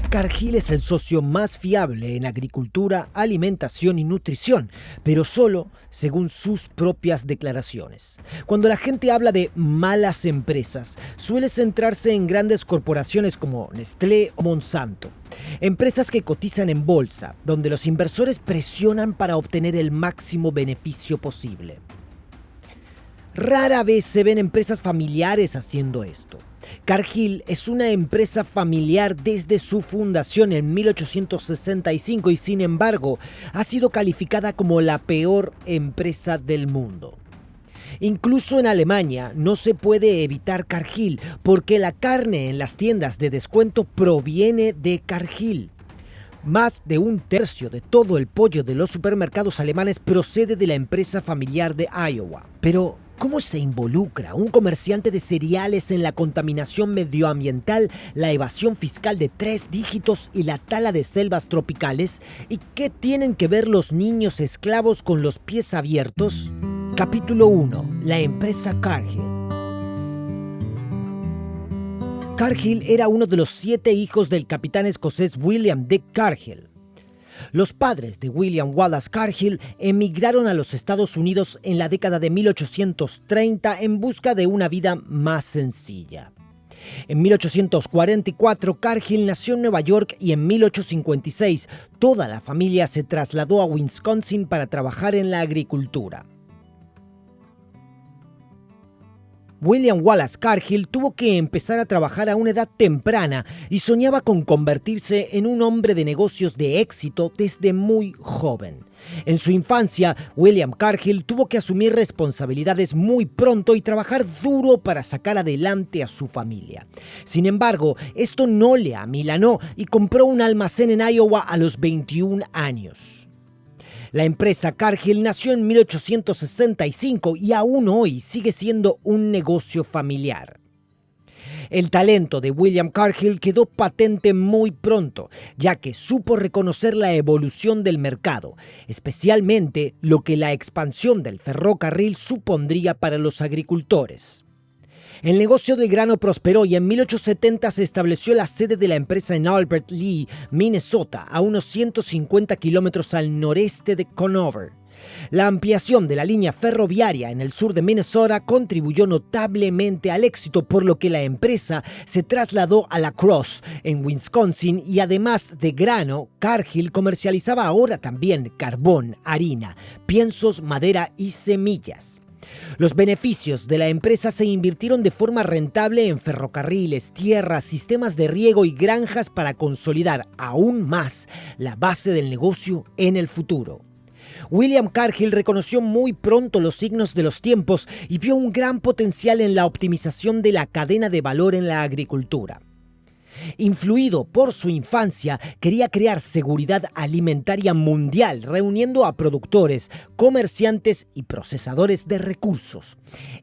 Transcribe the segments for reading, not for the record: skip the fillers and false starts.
Cargill es el socio más fiable en agricultura, alimentación y nutrición, pero solo según sus propias declaraciones. Cuando la gente habla de malas empresas, suele centrarse en grandes corporaciones como Nestlé o Monsanto. Empresas que cotizan en bolsa, donde los inversores presionan para obtener el máximo beneficio posible. Rara vez se ven empresas familiares haciendo esto. Cargill es una empresa familiar desde su fundación en 1865 y sin embargo ha sido calificada como la peor empresa del mundo. Incluso en Alemania no se puede evitar Cargill porque la carne en las tiendas de descuento proviene de Cargill. Más de un tercio de todo el pollo de los supermercados alemanes procede de la empresa familiar de Iowa. Pero, ¿cómo se involucra un comerciante de cereales en la contaminación medioambiental, la evasión fiscal de 3 dígitos y la tala de selvas tropicales? ¿Y qué tienen que ver los niños esclavos con los pies abiertos? Capítulo 1. La empresa Cargill. Cargill era uno de los 7 hijos del capitán escocés William Dick Cargill. Los padres de William Wallace Cargill emigraron a los Estados Unidos en la década de 1830 en busca de una vida más sencilla. En 1844, Cargill nació en Nueva York y en 1856 toda la familia se trasladó a Wisconsin para trabajar en la agricultura. William Wallace Cargill tuvo que empezar a trabajar a una edad temprana y soñaba con convertirse en un hombre de negocios de éxito desde muy joven. En su infancia, William Cargill tuvo que asumir responsabilidades muy pronto y trabajar duro para sacar adelante a su familia. Sin embargo, esto no le amilanó y compró un almacén en Iowa a los 21 años. La empresa Cargill nació en 1865 y aún hoy sigue siendo un negocio familiar. El talento de William Cargill quedó patente muy pronto, ya que supo reconocer la evolución del mercado, especialmente lo que la expansión del ferrocarril supondría para los agricultores. El negocio del grano prosperó y en 1870 se estableció la sede de la empresa en Albert Lea, Minnesota, a unos 150 kilómetros al noreste de Conover. La ampliación de la línea ferroviaria en el sur de Minnesota contribuyó notablemente al éxito, por lo que la empresa se trasladó a La Crosse, en Wisconsin, y además de grano, Cargill comercializaba ahora también carbón, harina, piensos, madera y semillas. Los beneficios de la empresa se invirtieron de forma rentable en ferrocarriles, tierras, sistemas de riego y granjas para consolidar aún más la base del negocio en el futuro. William Cargill reconoció muy pronto los signos de los tiempos y vio un gran potencial en la optimización de la cadena de valor en la agricultura. Influido por su infancia, quería crear seguridad alimentaria mundial, reuniendo a productores, comerciantes y procesadores de recursos.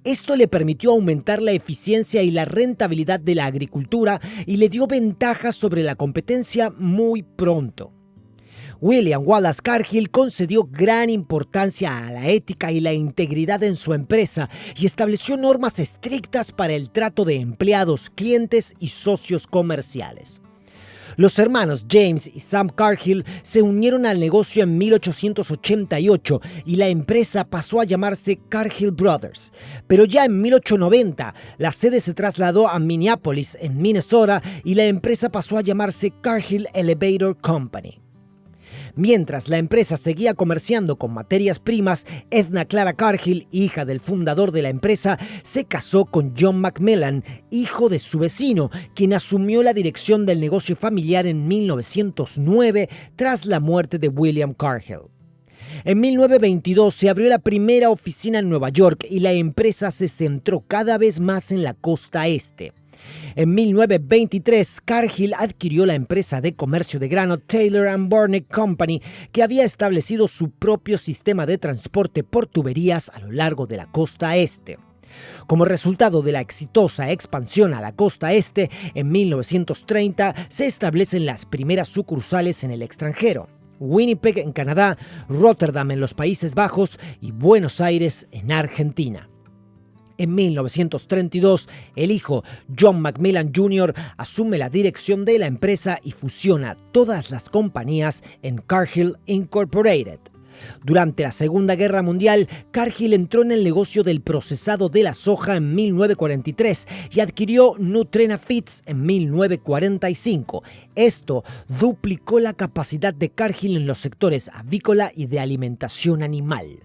Esto le permitió aumentar la eficiencia y la rentabilidad de la agricultura y le dio ventajas sobre la competencia muy pronto. William Wallace Cargill concedió gran importancia a la ética y la integridad en su empresa y estableció normas estrictas para el trato de empleados, clientes y socios comerciales. Los hermanos James y Sam Cargill se unieron al negocio en 1888 y la empresa pasó a llamarse Cargill Brothers. Pero ya en 1890 la sede se trasladó a Minneapolis, en Minnesota, y la empresa pasó a llamarse Cargill Elevator Company. Mientras la empresa seguía comerciando con materias primas, Edna Clara Cargill, hija del fundador de la empresa, se casó con John Macmillan, hijo de su vecino, quien asumió la dirección del negocio familiar en 1909 tras la muerte de William Cargill. En 1922 se abrió la primera oficina en Nueva York y la empresa se centró cada vez más en la costa este. En 1923, Cargill adquirió la empresa de comercio de grano Taylor & Burnett Company, que había establecido su propio sistema de transporte por tuberías a lo largo de la costa este. Como resultado de la exitosa expansión a la costa este, en 1930 se establecen las primeras sucursales en el extranjero: Winnipeg en Canadá, Rotterdam en los Países Bajos y Buenos Aires en Argentina. En 1932, el hijo John Macmillan Jr. asume la dirección de la empresa y fusiona todas las compañías en Cargill Incorporated. Durante la Segunda Guerra Mundial, Cargill entró en el negocio del procesado de la soja en 1943 y adquirió Nutrena Feeds en 1945. Esto duplicó la capacidad de Cargill en los sectores avícola y de alimentación animal.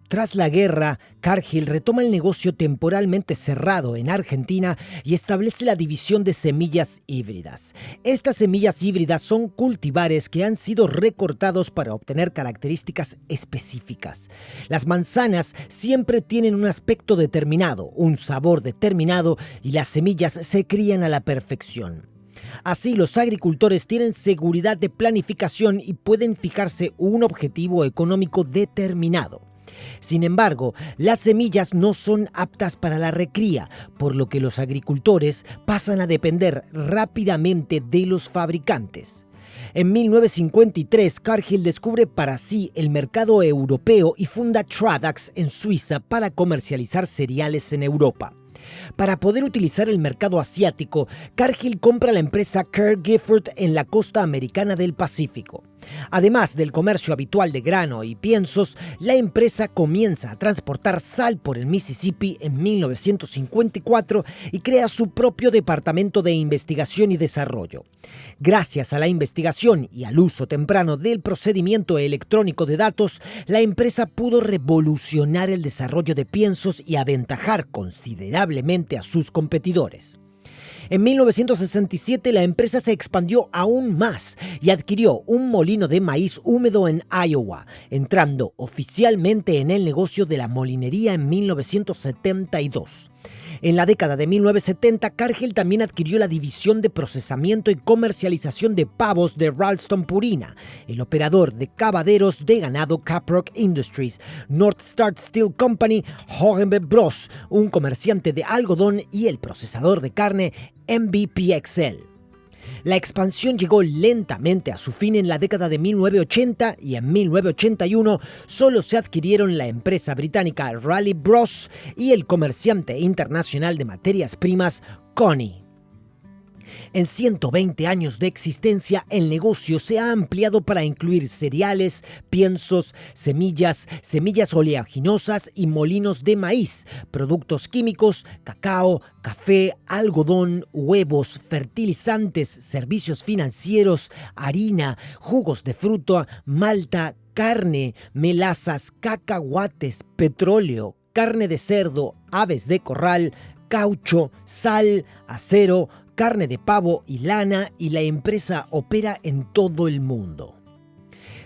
Tras la guerra, Cargill retoma el negocio temporalmente cerrado en Argentina y establece la división de semillas híbridas. Estas semillas híbridas son cultivares que han sido recortados para obtener características específicas. Las manzanas siempre tienen un aspecto determinado, un sabor determinado y las semillas se crían a la perfección. Así, los agricultores tienen seguridad de planificación y pueden fijarse un objetivo económico determinado. Sin embargo, las semillas no son aptas para la recría, por lo que los agricultores pasan a depender rápidamente de los fabricantes. En 1953, Cargill descubre para sí el mercado europeo y funda Tradix en Suiza para comercializar cereales en Europa. Para poder utilizar el mercado asiático, Cargill compra la empresa Kerr Gifford en la costa americana del Pacífico. Además del comercio habitual de grano y piensos, la empresa comienza a transportar sal por el Mississippi en 1954 y crea su propio departamento de investigación y desarrollo. Gracias a la investigación y al uso temprano del procedimiento electrónico de datos, la empresa pudo revolucionar el desarrollo de piensos y aventajar considerablemente a sus competidores. En 1967 la empresa se expandió aún más y adquirió un molino de maíz húmedo en Iowa, entrando oficialmente en el negocio de la molinería en 1972. En la década de 1970, Cargill también adquirió la división de procesamiento y comercialización de pavos de Ralston Purina, el operador de cavaderos de ganado Caprock Industries, North Star Steel Company, Hohenberg Bros, un comerciante de algodón y el procesador de carne MBPXL. La expansión llegó lentamente a su fin en la década de 1980 y en 1981 solo se adquirieron la empresa británica Raleigh Bros y el comerciante internacional de materias primas Connie. En 120 años de existencia, el negocio se ha ampliado para incluir cereales, piensos, semillas oleaginosas y molinos de maíz, productos químicos, cacao, café, algodón, huevos, fertilizantes, servicios financieros, harina, jugos de fruta, malta, carne, melazas, cacahuates, petróleo, carne de cerdo, aves de corral, caucho, sal, acero, carne de pavo y lana, y la empresa opera en todo el mundo.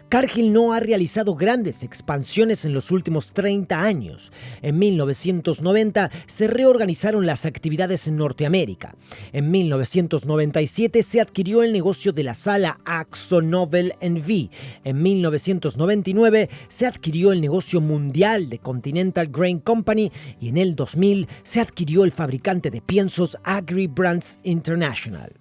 Cargill no ha realizado grandes expansiones en los últimos 30 años. En 1990 se reorganizaron las actividades en Norteamérica. En 1997 se adquirió el negocio de la sala AkzoNobel NV. En 1999 se adquirió el negocio mundial de Continental Grain Company y en el 2000 se adquirió el fabricante de piensos Agri Brands International.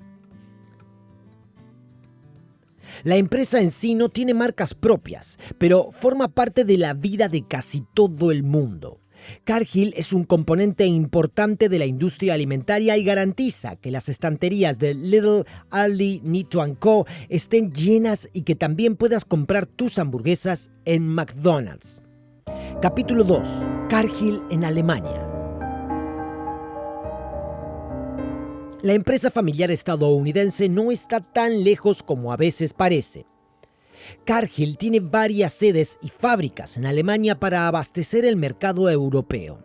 La empresa en sí no tiene marcas propias, pero forma parte de la vida de casi todo el mundo. Cargill es un componente importante de la industria alimentaria y garantiza que las estanterías de Lidl, Aldi, Netto & Co estén llenas y que también puedas comprar tus hamburguesas en McDonald's. Capítulo 2. Cargill en Alemania. La empresa familiar estadounidense no está tan lejos como a veces parece. Cargill tiene varias sedes y fábricas en Alemania para abastecer el mercado europeo.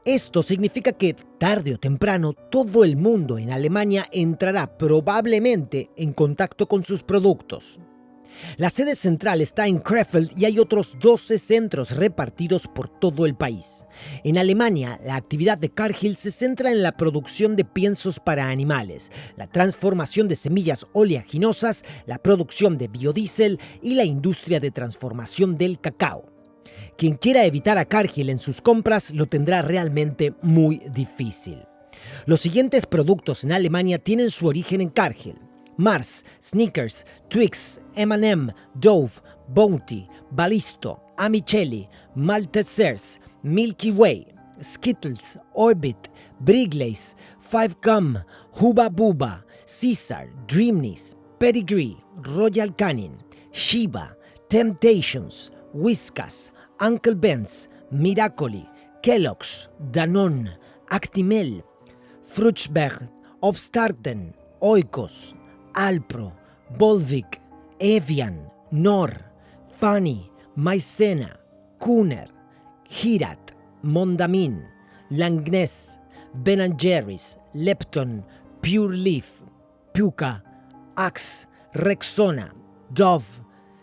Esto significa que, tarde o temprano, todo el mundo en Alemania entrará probablemente en contacto con sus productos. La sede central está en Krefeld y hay otros 12 centros repartidos por todo el país. En Alemania, la actividad de Cargill se centra en la producción de piensos para animales, la transformación de semillas oleaginosas, la producción de biodiesel y la industria de transformación del cacao. Quien quiera evitar a Cargill en sus compras lo tendrá realmente muy difícil. Los siguientes productos en Alemania tienen su origen en Cargill: Mars, Snickers, Twix, M&M, Dove, Bounty, Ballisto, Amicelli, Maltesers, Milky Way, Skittles, Orbit, Wrigley's, Five Gum, Hubba Bubba, Caesar, Dreamness, Pedigree, Royal Canin, Shiba, Temptations, Whiskas, Uncle Ben's, Miracoli, Kellogg's, Danone, Actimel, Fruchberg, Obstarten, Oikos, Alpro, Volvic, Evian, Knorr, Fanny, Maizena, Kuhner, Hirat, Mondamin, Langness, Ben & Jerry's, Lepton, Pure Leaf, Puka, Axe, Rexona, Dove,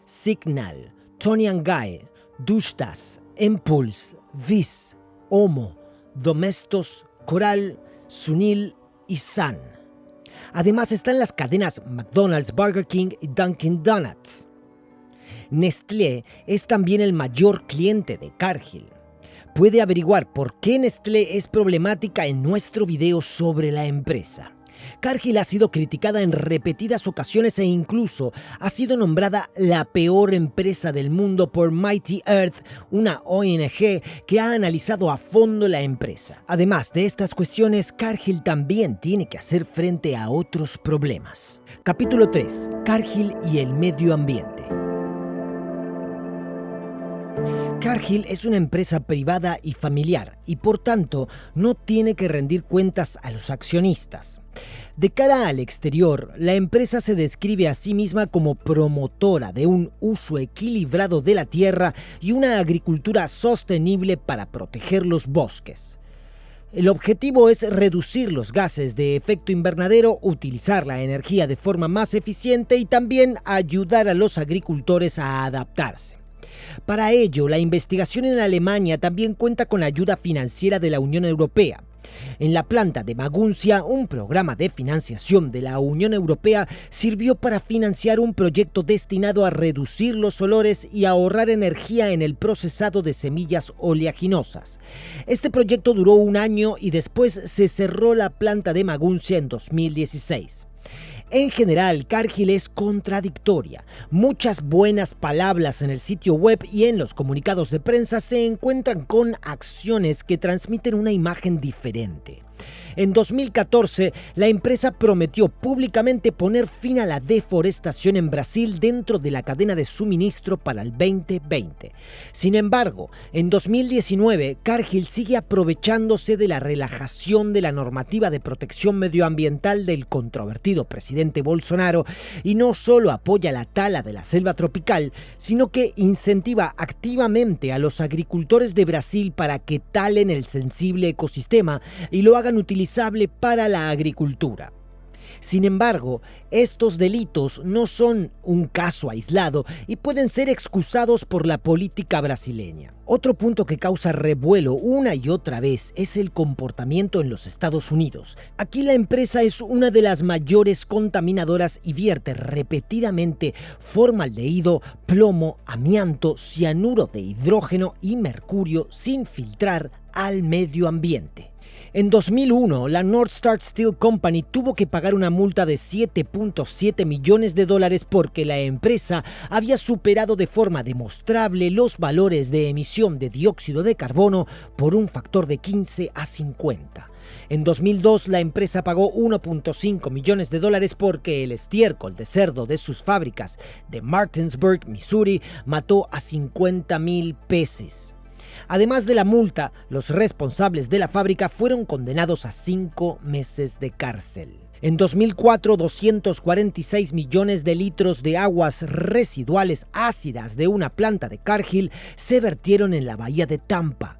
Signal, Tony & Guy, Dushtas, Impulse, Vis, Omo, Domestos, Coral, Sunil y Sun. Además están las cadenas McDonald's, Burger King y Dunkin' Donuts. Nestlé es también el mayor cliente de Cargill. Puede averiguar por qué Nestlé es problemática en nuestro video sobre la empresa. Cargill ha sido criticada en repetidas ocasiones e incluso ha sido nombrada la peor empresa del mundo por Mighty Earth, una ONG que ha analizado a fondo la empresa. Además de estas cuestiones, Cargill también tiene que hacer frente a otros problemas. Capítulo 3. Cargill y el medio ambiente. Cargill es una empresa privada y familiar y por tanto no tiene que rendir cuentas a los accionistas. De cara al exterior, la empresa se describe a sí misma como promotora de un uso equilibrado de la tierra y una agricultura sostenible para proteger los bosques. El objetivo es reducir los gases de efecto invernadero, utilizar la energía de forma más eficiente y también ayudar a los agricultores a adaptarse. Para ello, la investigación en Alemania también cuenta con ayuda financiera de la Unión Europea. En la planta de Maguncia, un programa de financiación de la Unión Europea sirvió para financiar un proyecto destinado a reducir los olores y ahorrar energía en el procesado de semillas oleaginosas. Este proyecto duró un año y después se cerró la planta de Maguncia en 2016. En general, Cargill es contradictoria. Muchas buenas palabras en el sitio web y en los comunicados de prensa se encuentran con acciones que transmiten una imagen diferente. En 2014, la empresa prometió públicamente poner fin a la deforestación en Brasil dentro de la cadena de suministro para el 2020. Sin embargo, en 2019, Cargill sigue aprovechándose de la relajación de la normativa de protección medioambiental del controvertido presidente Bolsonaro y no solo apoya la tala de la selva tropical, sino que incentiva activamente a los agricultores de Brasil para que talen el sensible ecosistema y lo hagan utilizable para la agricultura. Sin embargo, estos delitos no son un caso aislado y pueden ser excusados por la política brasileña. Otro punto que causa revuelo una y otra vez es el comportamiento en los Estados Unidos. Aquí la empresa es una de las mayores contaminadoras y vierte repetidamente formaldehído, plomo, amianto, cianuro de hidrógeno y mercurio sin filtrar al medio ambiente. En 2001, la North Star Steel Company tuvo que pagar una multa de $7.7 millones porque la empresa había superado de forma demostrable los valores de emisión de dióxido de carbono por un factor de 15 a 50. En 2002, la empresa pagó $1.5 millones porque el estiércol de cerdo de sus fábricas de Martinsburg, Missouri, mató a 50,000 peces. Además de la multa, los responsables de la fábrica fueron condenados a 5 meses de cárcel. En 2004, 246 millones de litros de aguas residuales ácidas de una planta de Cargill se vertieron en la bahía de Tampa.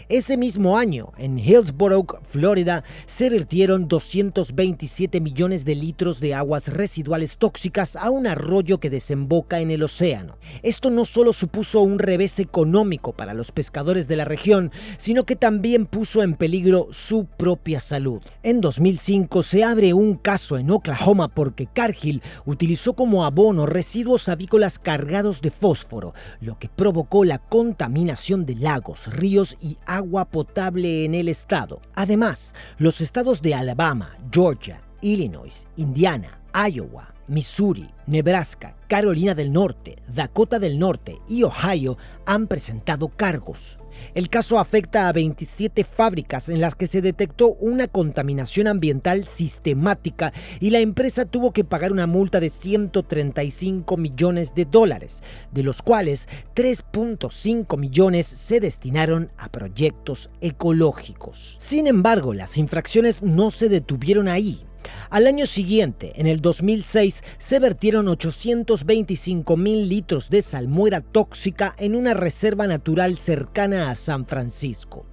Ese mismo año, en Hillsborough, Florida, se vertieron 227 millones de litros de aguas residuales tóxicas a un arroyo que desemboca en el océano. Esto no solo supuso un revés económico para los pescadores de la región, sino que también puso en peligro su propia salud. En 2005 se abre un caso en Oklahoma porque Cargill utilizó como abono residuos avícolas cargados de fósforo, lo que provocó la contaminación de lagos, ríos y agua potable en el estado. Además, los estados de Alabama, Georgia, Illinois, Indiana, Iowa, Missouri, Nebraska, Carolina del Norte, Dakota del Norte y Ohio han presentado cargos. El caso afecta a 27 fábricas en las que se detectó una contaminación ambiental sistemática y la empresa tuvo que pagar una multa de $135 millones, de los cuales 3.5 millones se destinaron a proyectos ecológicos. Sin embargo, las infracciones no se detuvieron ahí. Al año siguiente, en el 2006, se vertieron 825,000 litros de salmuera tóxica en una reserva natural cercana a San Francisco.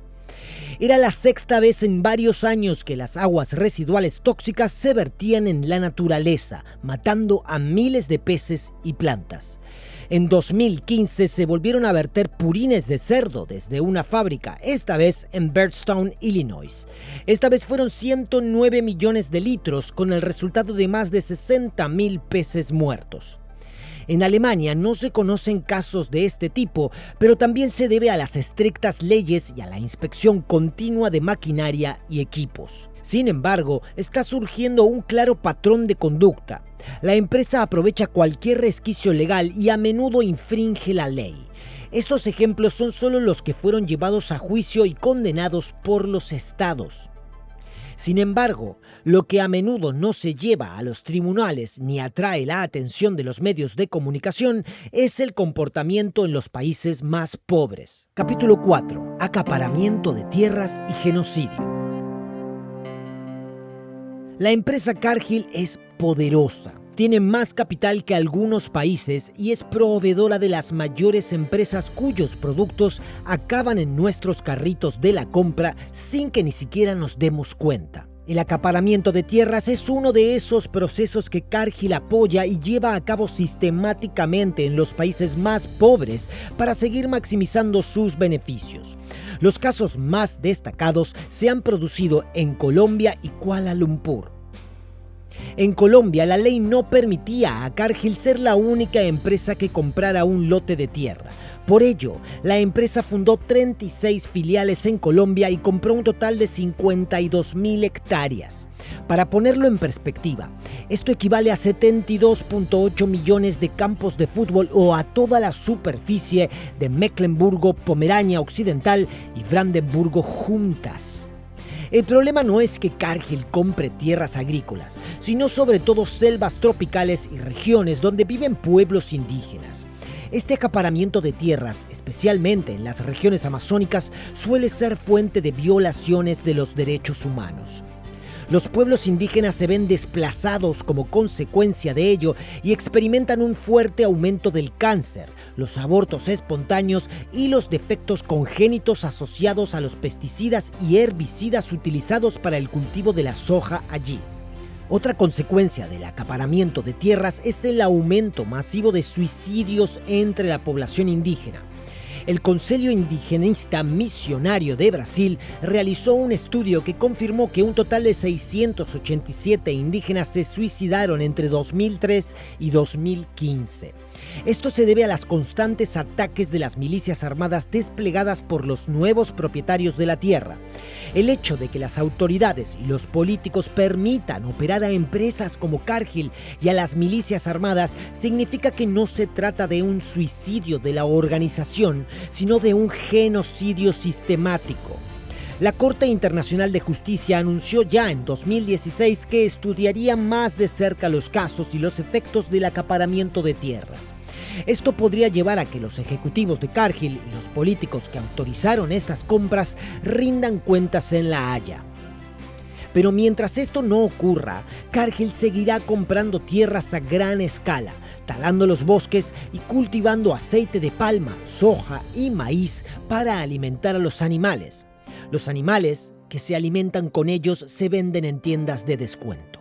Era la sexta vez en varios años que las aguas residuales tóxicas se vertían en la naturaleza, matando a miles de peces y plantas. En 2015 se volvieron a verter purines de cerdo desde una fábrica, esta vez en Bardstown, Illinois. Esta vez fueron 109 millones de litros, con el resultado de más de 60,000 peces muertos. En Alemania no se conocen casos de este tipo, pero también se debe a las estrictas leyes y a la inspección continua de maquinaria y equipos. Sin embargo, está surgiendo un claro patrón de conducta. La empresa aprovecha cualquier resquicio legal y a menudo infringe la ley. Estos ejemplos son solo los que fueron llevados a juicio y condenados por los estados. Sin embargo, lo que a menudo no se lleva a los tribunales ni atrae la atención de los medios de comunicación es el comportamiento en los países más pobres. Capítulo 4. Acaparamiento de tierras y genocidio. La empresa Cargill es poderosa. Tiene más capital que algunos países y es proveedora de las mayores empresas cuyos productos acaban en nuestros carritos de la compra sin que ni siquiera nos demos cuenta. El acaparamiento de tierras es uno de esos procesos que Cargill apoya y lleva a cabo sistemáticamente en los países más pobres para seguir maximizando sus beneficios. Los casos más destacados se han producido en Colombia y Kuala Lumpur. En Colombia, la ley no permitía a Cargill ser la única empresa que comprara un lote de tierra. Por ello, la empresa fundó 36 filiales en Colombia y compró un total de 52,000 hectáreas. Para ponerlo en perspectiva, esto equivale a 72,8 millones de campos de fútbol o a toda la superficie de Mecklemburgo, Pomerania Occidental y Brandenburgo juntas. El problema no es que Cargill compre tierras agrícolas, sino sobre todo selvas tropicales y regiones donde viven pueblos indígenas. Este acaparamiento de tierras, especialmente en las regiones amazónicas, suele ser fuente de violaciones de los derechos humanos. Los pueblos indígenas se ven desplazados como consecuencia de ello y experimentan un fuerte aumento del cáncer, los abortos espontáneos y los defectos congénitos asociados a los pesticidas y herbicidas utilizados para el cultivo de la soja allí. Otra consecuencia del acaparamiento de tierras es el aumento masivo de suicidios entre la población indígena. El Conselho Indigenista Missionario de Brasil realizó un estudio que confirmó que un total de 687 indígenas se suicidaron entre 2003 y 2015. Esto se debe a los constantes ataques de las milicias armadas desplegadas por los nuevos propietarios de la tierra. El hecho de que las autoridades y los políticos permitan operar a empresas como Cargill y a las milicias armadas significa que no se trata de un suicidio de la organización, sino de un genocidio sistemático. La Corte Internacional de Justicia anunció ya en 2016 que estudiaría más de cerca los casos y los efectos del acaparamiento de tierras. Esto podría llevar a que los ejecutivos de Cargill y los políticos que autorizaron estas compras rindan cuentas en La Haya. Pero mientras esto no ocurra, Cargill seguirá comprando tierras a gran escala, talando los bosques y cultivando aceite de palma, soja y maíz para alimentar a los animales. Los animales que se alimentan con ellos se venden en tiendas de descuento.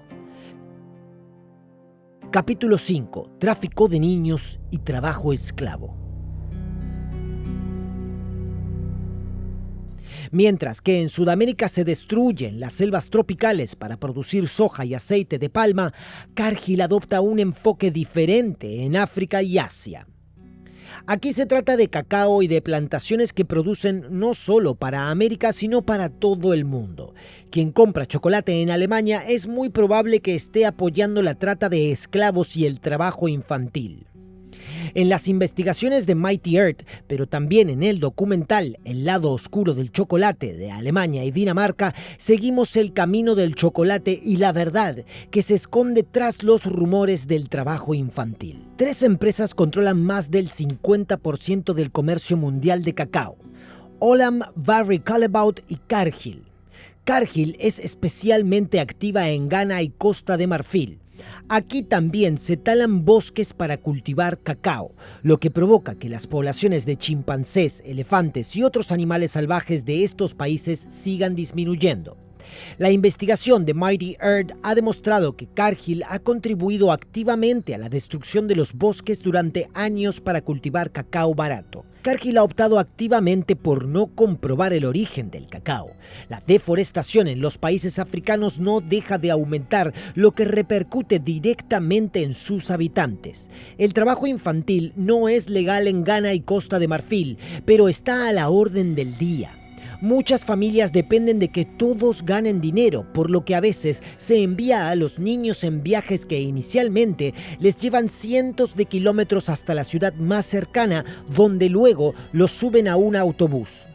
Capítulo 5. Tráfico de niños y trabajo esclavo. Mientras que en Sudamérica se destruyen las selvas tropicales para producir soja y aceite de palma, Cargill adopta un enfoque diferente en África y Asia. Aquí se trata de cacao y de plantaciones que producen no solo para América, sino para todo el mundo. Quien compra chocolate en Alemania es muy probable que esté apoyando la trata de esclavos y el trabajo infantil. En las investigaciones de Mighty Earth, pero también en el documental El lado oscuro del chocolate de Alemania y Dinamarca, seguimos el camino del chocolate y la verdad que se esconde tras los rumores del trabajo infantil. 3 empresas controlan más del 50% del comercio mundial de cacao: Olam, Barry Callebaut y Cargill. Cargill es especialmente activa en Ghana y Costa de Marfil. Aquí también se talan bosques para cultivar cacao, lo que provoca que las poblaciones de chimpancés, elefantes y otros animales salvajes de estos países sigan disminuyendo. La investigación de Mighty Earth ha demostrado que Cargill ha contribuido activamente a la destrucción de los bosques durante años para cultivar cacao barato. Cargill ha optado activamente por no comprobar el origen del cacao. La deforestación en los países africanos no deja de aumentar, lo que repercute directamente en sus habitantes. El trabajo infantil no es legal en Ghana y Costa de Marfil, pero está a la orden del día. Muchas familias dependen de que todos ganen dinero, por lo que a veces se envía a los niños en viajes que inicialmente les llevan cientos de kilómetros hasta la ciudad más cercana, donde luego los suben a un autobús.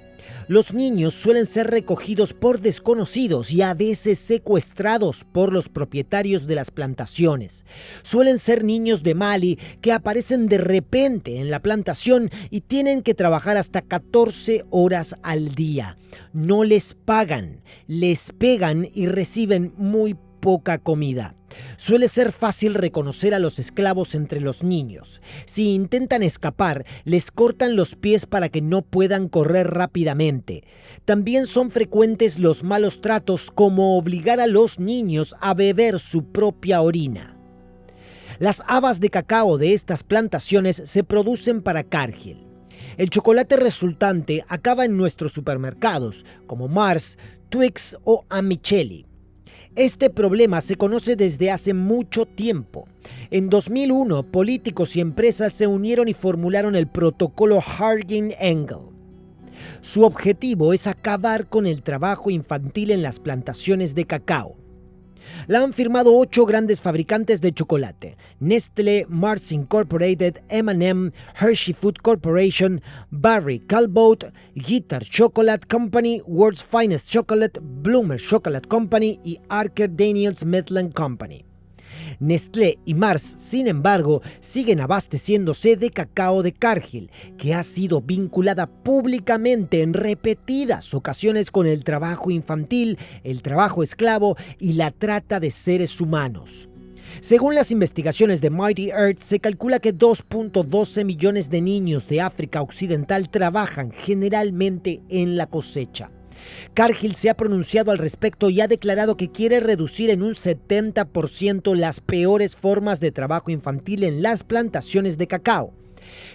Los niños suelen ser recogidos por desconocidos y a veces secuestrados por los propietarios de las plantaciones. Suelen ser niños de Mali que aparecen de repente en la plantación y tienen que trabajar hasta 14 horas al día. No les pagan, les pegan y reciben muy poca comida. Suele ser fácil reconocer a los esclavos entre los niños. Si intentan escapar, les cortan los pies para que no puedan correr rápidamente. También son frecuentes los malos tratos, como obligar a los niños a beber su propia orina. Las habas de cacao de estas plantaciones se producen para Cargill. El chocolate resultante acaba en nuestros supermercados, como Mars, Twix o Amicelli. Este problema se conoce desde hace mucho tiempo. En 2001, políticos y empresas se unieron y formularon el protocolo Hargin-Engel. Su objetivo es acabar con el trabajo infantil en las plantaciones de cacao. La han firmado 8 grandes fabricantes de chocolate: Nestlé, Mars Incorporated, M&M, Hershey Food Corporation, Barry Callebaut, Guitar Chocolate Company, World's Finest Chocolate, Bloomer Chocolate Company y Archer Daniels Midland Company. Nestlé y Mars, sin embargo, siguen abasteciéndose de cacao de Cargill, que ha sido vinculada públicamente en repetidas ocasiones con el trabajo infantil, el trabajo esclavo y la trata de seres humanos. Según las investigaciones de Mighty Earth, se calcula que 2.12 millones de niños de África Occidental trabajan generalmente en la cosecha. Cargill se ha pronunciado al respecto y ha declarado que quiere reducir en un 70% las peores formas de trabajo infantil en las plantaciones de cacao.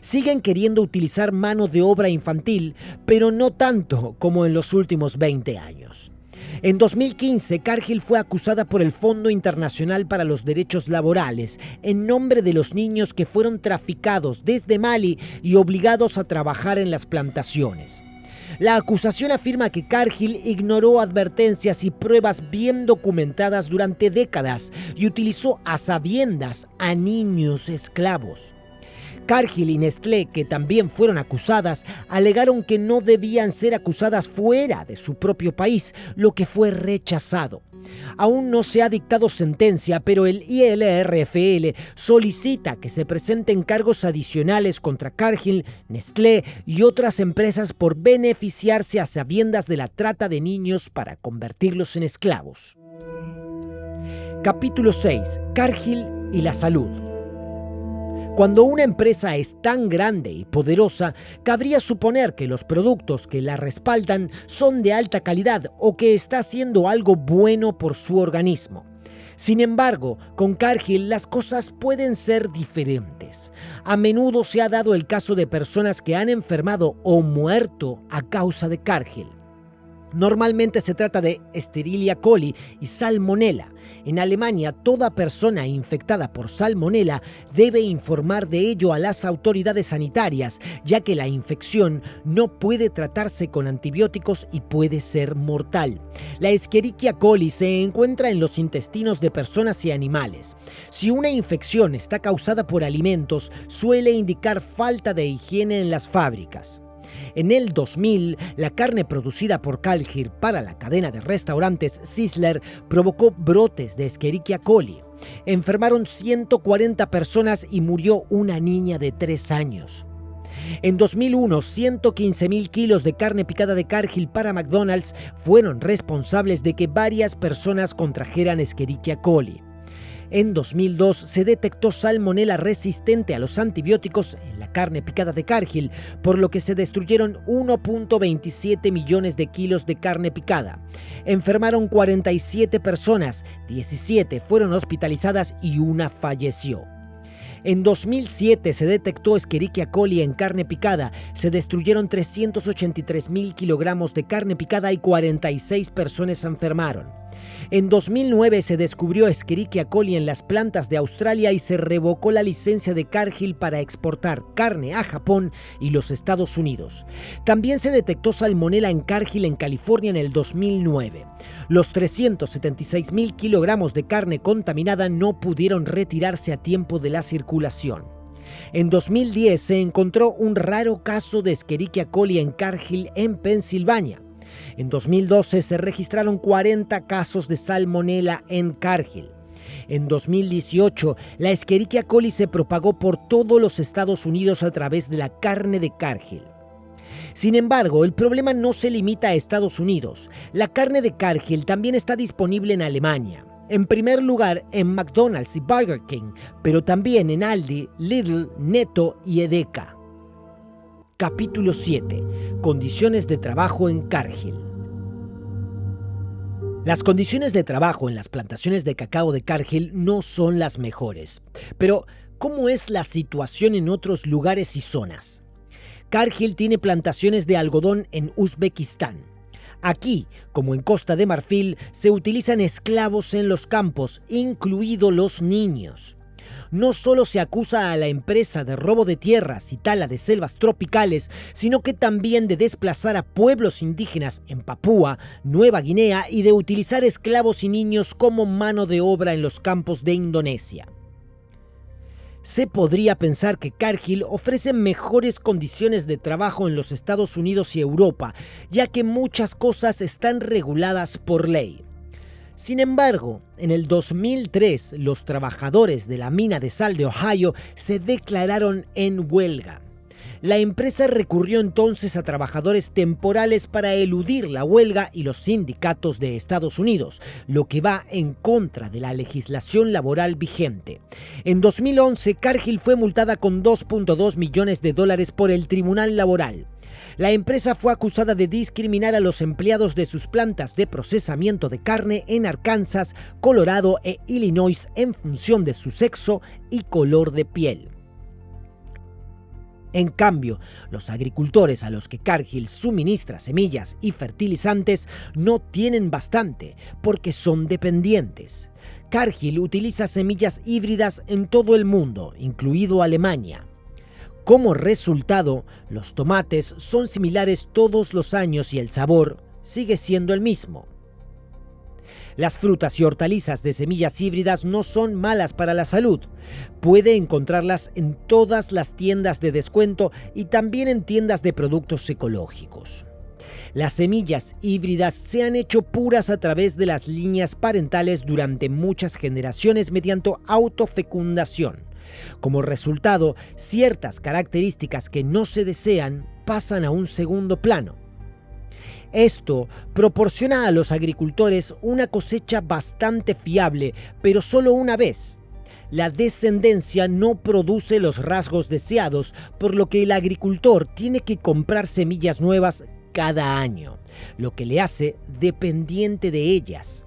Siguen queriendo utilizar mano de obra infantil, pero no tanto como en los últimos 20 años. En 2015, Cargill fue acusada por el Fondo Internacional para los Derechos Laborales en nombre de los niños que fueron traficados desde Mali y obligados a trabajar en las plantaciones. La acusación afirma que Cargill ignoró advertencias y pruebas bien documentadas durante décadas y utilizó a sabiendas a niños esclavos. Cargill y Nestlé, que también fueron acusadas, alegaron que no debían ser acusadas fuera de su propio país, lo que fue rechazado. Aún no se ha dictado sentencia, pero el ILRFL solicita que se presenten cargos adicionales contra Cargill, Nestlé y otras empresas por beneficiarse a sabiendas de la trata de niños para convertirlos en esclavos. Capítulo 6. Cargill y la salud. Cuando una empresa es tan grande y poderosa, cabría suponer que los productos que la respaldan son de alta calidad o que está haciendo algo bueno por su organismo. Sin embargo, con Cargill las cosas pueden ser diferentes. A menudo se ha dado el caso de personas que han enfermado o muerto a causa de Cargill. Normalmente se trata de Escherichia coli y Salmonella. En Alemania, toda persona infectada por Salmonella debe informar de ello a las autoridades sanitarias, ya que la infección no puede tratarse con antibióticos y puede ser mortal. La Escherichia coli se encuentra en los intestinos de personas y animales. Si una infección está causada por alimentos, suele indicar falta de higiene en las fábricas. En el 2000, la carne producida por Cargill para la cadena de restaurantes Sizzler provocó brotes de Escherichia coli. Enfermaron 140 personas y murió una niña de 3 años. En 2001, 115.000 kilos de carne picada de Cargill para McDonald's fueron responsables de que varias personas contrajeran Escherichia coli. En 2002 se detectó salmonela resistente a los antibióticos en la carne picada de Cargill, por lo que se destruyeron 1.27 millones de kilos de carne picada. Enfermaron 47 personas, 17 fueron hospitalizadas y una falleció. En 2007 se detectó Escherichia coli en carne picada, se destruyeron 383.000 kilogramos de carne picada y 46 personas se enfermaron. En 2009 se descubrió Escherichia coli en las plantas de Australia y se revocó la licencia de Cargill para exportar carne a Japón y los Estados Unidos. También se detectó salmonela en Cargill en California en el 2009. Los 376.000 kilogramos de carne contaminada no pudieron retirarse a tiempo de la circulación. En 2010 se encontró un raro caso de Escherichia coli en Cargill en Pensilvania. En 2012 se registraron 40 casos de salmonela en Cargill. En 2018, la Escherichia coli se propagó por todos los Estados Unidos a través de la carne de Cargill. Sin embargo, el problema no se limita a Estados Unidos. La carne de Cargill también está disponible en Alemania. En primer lugar, en McDonald's y Burger King, pero también en Aldi, Lidl, Netto y Edeka. Capítulo 7. Condiciones de trabajo en Cargill. Las condiciones de trabajo en las plantaciones de cacao de Cargill no son las mejores. Pero, ¿cómo es la situación en otros lugares y zonas? Cargill tiene plantaciones de algodón en Uzbekistán. Aquí, como en Costa de Marfil, se utilizan esclavos en los campos, incluidos los niños. No solo se acusa a la empresa de robo de tierras y tala de selvas tropicales, sino que también de desplazar a pueblos indígenas en Papúa, Nueva Guinea y de utilizar esclavos y niños como mano de obra en los campos de Indonesia. Se podría pensar que Cargill ofrece mejores condiciones de trabajo en los Estados Unidos y Europa, ya que muchas cosas están reguladas por ley. Sin embargo, en el 2003, los trabajadores de la mina de sal de Ohio se declararon en huelga. La empresa recurrió entonces a trabajadores temporales para eludir la huelga y los sindicatos de Estados Unidos, lo que va en contra de la legislación laboral vigente. En 2011, Cargill fue multada con $2.2 millones por el Tribunal Laboral. La empresa fue acusada de discriminar a los empleados de sus plantas de procesamiento de carne en Arkansas, Colorado e Illinois en función de su sexo y color de piel. En cambio, los agricultores a los que Cargill suministra semillas y fertilizantes no tienen bastante porque son dependientes. Cargill utiliza semillas híbridas en todo el mundo, incluido Alemania. Como resultado, los tomates son similares todos los años y el sabor sigue siendo el mismo. Las frutas y hortalizas de semillas híbridas no son malas para la salud. Puede encontrarlas en todas las tiendas de descuento y también en tiendas de productos ecológicos. Las semillas híbridas se han hecho puras a través de las líneas parentales durante muchas generaciones mediante autofecundación. Como resultado, ciertas características que no se desean pasan a un segundo plano. Esto proporciona a los agricultores una cosecha bastante fiable, pero solo una vez. La descendencia no produce los rasgos deseados, por lo que el agricultor tiene que comprar semillas nuevas cada año, lo que le hace dependiente de ellas.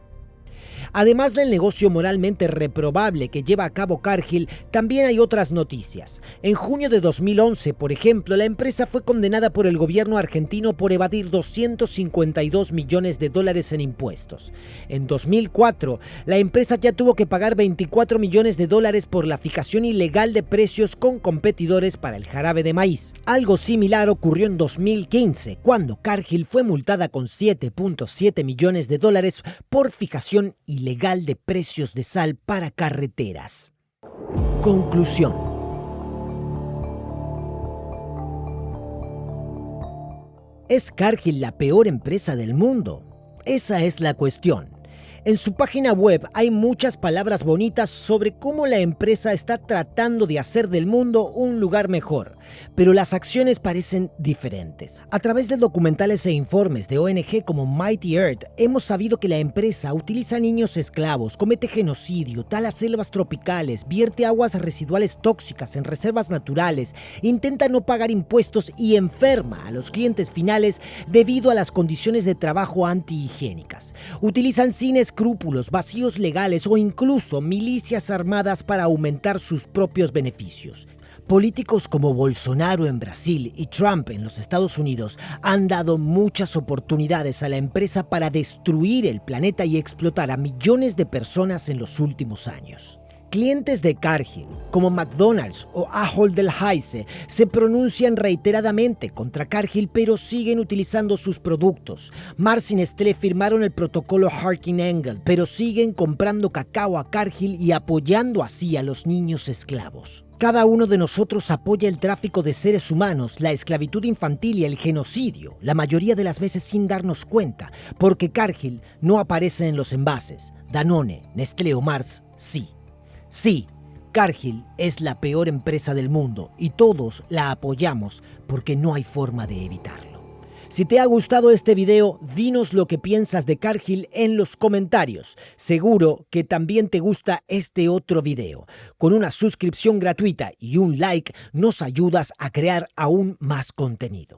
Además del negocio moralmente reprobable que lleva a cabo Cargill, también hay otras noticias. En junio de 2011, por ejemplo, la empresa fue condenada por el gobierno argentino por evadir $252 millones en impuestos. En 2004, la empresa ya tuvo que pagar $24 millones por la fijación ilegal de precios con competidores para el jarabe de maíz. Algo similar ocurrió en 2015, cuando Cargill fue multada con $7.7 millones por fijación ilegal de precios de sal para carreteras. Conclusión. ¿Es Cargill la peor empresa del mundo? Esa es la cuestión. En su página web hay muchas palabras bonitas sobre cómo la empresa está tratando de hacer del mundo un lugar mejor, pero las acciones parecen diferentes. A través de documentales e informes de ONG como Mighty Earth, hemos sabido que la empresa utiliza niños esclavos, comete genocidio, tala selvas tropicales, vierte aguas residuales tóxicas en reservas naturales, intenta no pagar impuestos y enferma a los clientes finales debido a las condiciones de trabajo antihigiénicas. Utilizan sin escrúpulos, vacíos legales o incluso milicias armadas para aumentar sus propios beneficios. Políticos como Bolsonaro en Brasil y Trump en los Estados Unidos han dado muchas oportunidades a la empresa para destruir el planeta y explotar a millones de personas en los últimos años. Clientes de Cargill, como McDonald's o Ahold Delhaize, se pronuncian reiteradamente contra Cargill, pero siguen utilizando sus productos. Mars y Nestlé firmaron el protocolo Harkin-Engel, pero siguen comprando cacao a Cargill y apoyando así a los niños esclavos. Cada uno de nosotros apoya el tráfico de seres humanos, la esclavitud infantil y el genocidio, la mayoría de las veces sin darnos cuenta, porque Cargill no aparece en los envases. Danone, Nestlé o Mars, sí. Sí, Cargill es la peor empresa del mundo y todos la apoyamos porque no hay forma de evitarlo. Si te ha gustado este video, dinos lo que piensas de Cargill en los comentarios. Seguro que también te gusta este otro video. Con una suscripción gratuita y un like nos ayudas a crear aún más contenido.